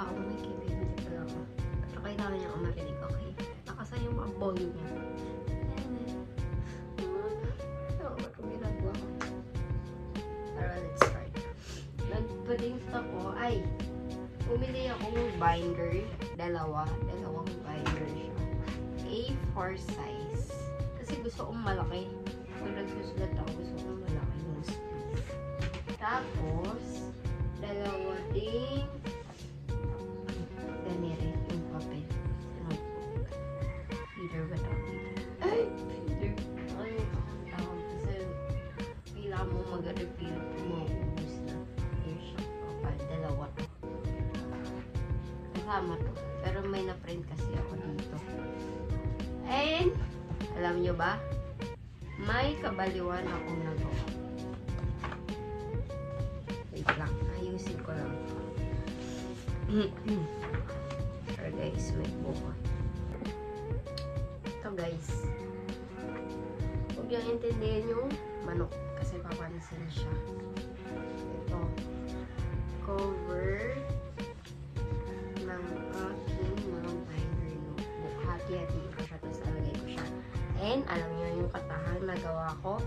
pa ako, may kibibili pa lang ako. Pero kailangan niya ako marinig, okay? Nakasan yung mga volume niya. So, ano ginagawa ko? Pero let's start. Nagpa-date ako, bumili ako ng binder. Dalawang binder siya. A4 size. Kasi gusto kong malaki. Kung nagsusulat ako, gusto kong malaki ng space. Tapos, dalawa ding ganire yung papel. Notebook. Peter ba tawag dito? Peter. Ay, tawag kasi kailangan mo mag-refill kung maubos na. Here siya. Okay, dalawa to. Kasama to. Pero may na-print kasi ako dito. And, alam nyo ba? May kabaliwan akong nagawa. Wait lang. Ayusin ko lang. Pero guys, wait buka. Ito guys. Huwag niyang intindihin yung manok. Kasi papansin siya. Ito. Cover ng aking mga binder notebook. Hati-hati ko siya. Tapos alagay ko siya. And, alam niyo yung katahang nagawa ko.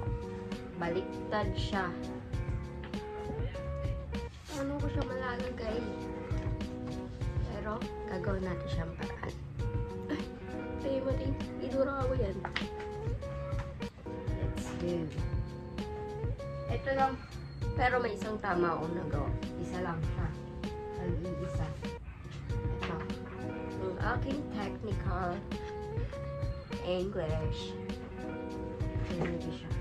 Baliktad siya. Ano ko siya malalagay? Pero, gagawin natin siyang paraan. Ay, mati. Idura ko yan. Let's go. Ito lang. Pero may isang tama akong nagawa. Isa lang siya. Nag-iisa. Ito. Yung aking technical English. Ayan siya.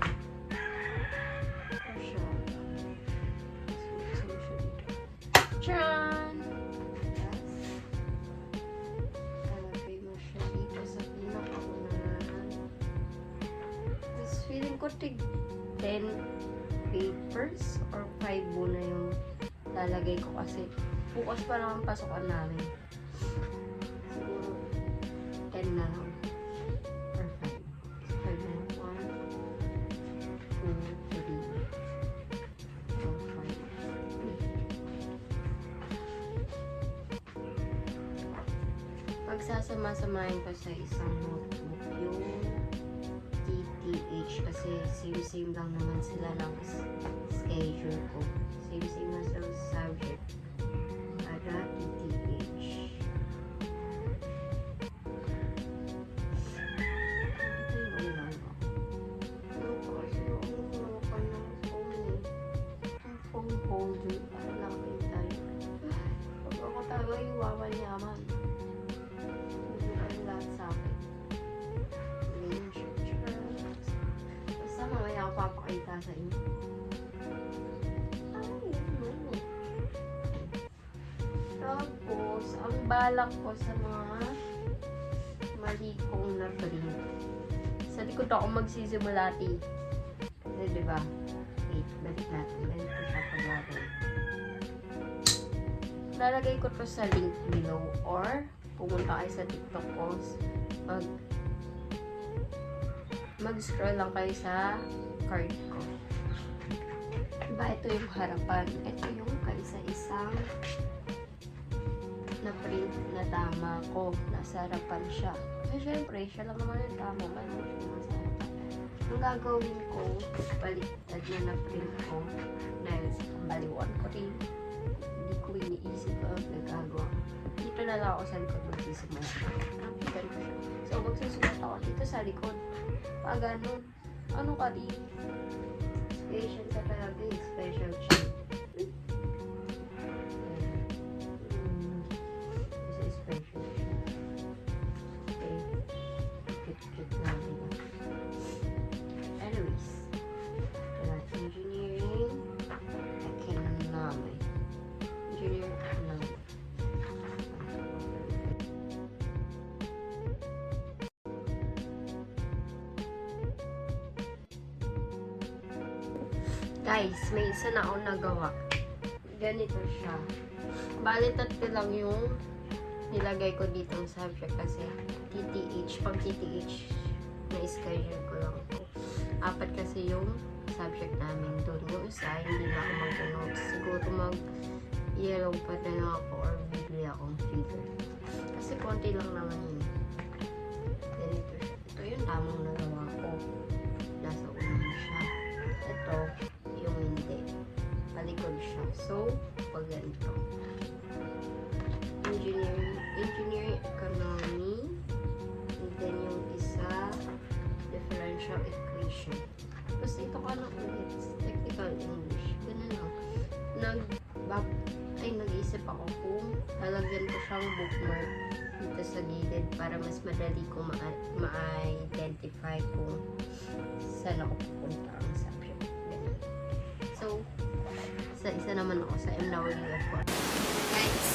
Ito siya. Tcharan! Yes. Talagay mo siya dito sa pinakaunahan. Tapos feeling ko 10 papers or 5 muna yung lalagay ko kasi bukas pa lang ang pasukan namin. Siguro 10 na lang. Or 5. 5 na lang. 1, 2, 3, 4, 5. Pagsasama-samahin ko sa isang notebook yung TTH kasi same lang naman sila ng schedule ko. Same na sa subject. Para TTH. Ito yung ulan ko. Ano ko kasi yung ulan ng phone eh. Yung phone holder. Para nakapin tayo. Pag ako talaga yung wawan-yaman. Sa akin. Ganyan siya. Basta mamaya ako papakita sa inyo. Ay, no. Tapos, ang balak ko sa mga mali kong na-print. Sa likod ako magsisimulati. Kasi diba? Wait, balik natin. Balik ko siya paglagay. Lalagay ko to sa link below or pumunta kayo sa TikTok ko, mag-scroll lang kayo sa card ko. Diba, ito yung harapan. Ito yung kaisa-isang na-print na tama ko. Nasa harapan siya. Kasi syempre, siya lang naman yung tama. Ano siya nasa harapan. Ang gagawin ko, baliktad na na-print ko dahil sa kambaliwan ko rin. Hindi ko iniisip ang nagagawa. Dito na lang ako sa likod magsisimula. Nakikita ko siya. So, magsusulat ako dito sa likod. Pag ganun. Ano ka di? Special ka talaga eh. Special siya. Kasi special siya. Okay. Cute lang diba? Anyways. Engineering. Economic. Engineering economic. Guys, may isa na akong nagawa. Ganito siya. Bali, tatlo lang yung nilagay ko dito ng subject kasi TTH. Pag TTH, na-schedule ko lang ito. 4 kasi yung subject namin doon. Yung isa, hindi na ako mag-notes. Siguro mag-yellow pa na lang ako or bibili kaya akong figure. Kasi konti lang naman yun. Ganito siya. Ito yung tamang nagawa ko. Nasa ulo siya. Ito, yung hindi. Palikod siya. So, pag ganito. Engineering economy. And then yung isa, differential equation. Tapos ito ka lang ulit. Technical English. Ganun lang. Nag-iisip ako kung lalagyan ko siyang bookmark dito sa gilid para mas madali ko ma-identify kung saan ako pupunta ang subject. Ganun. So, isa naman ako sa MWF. Guys,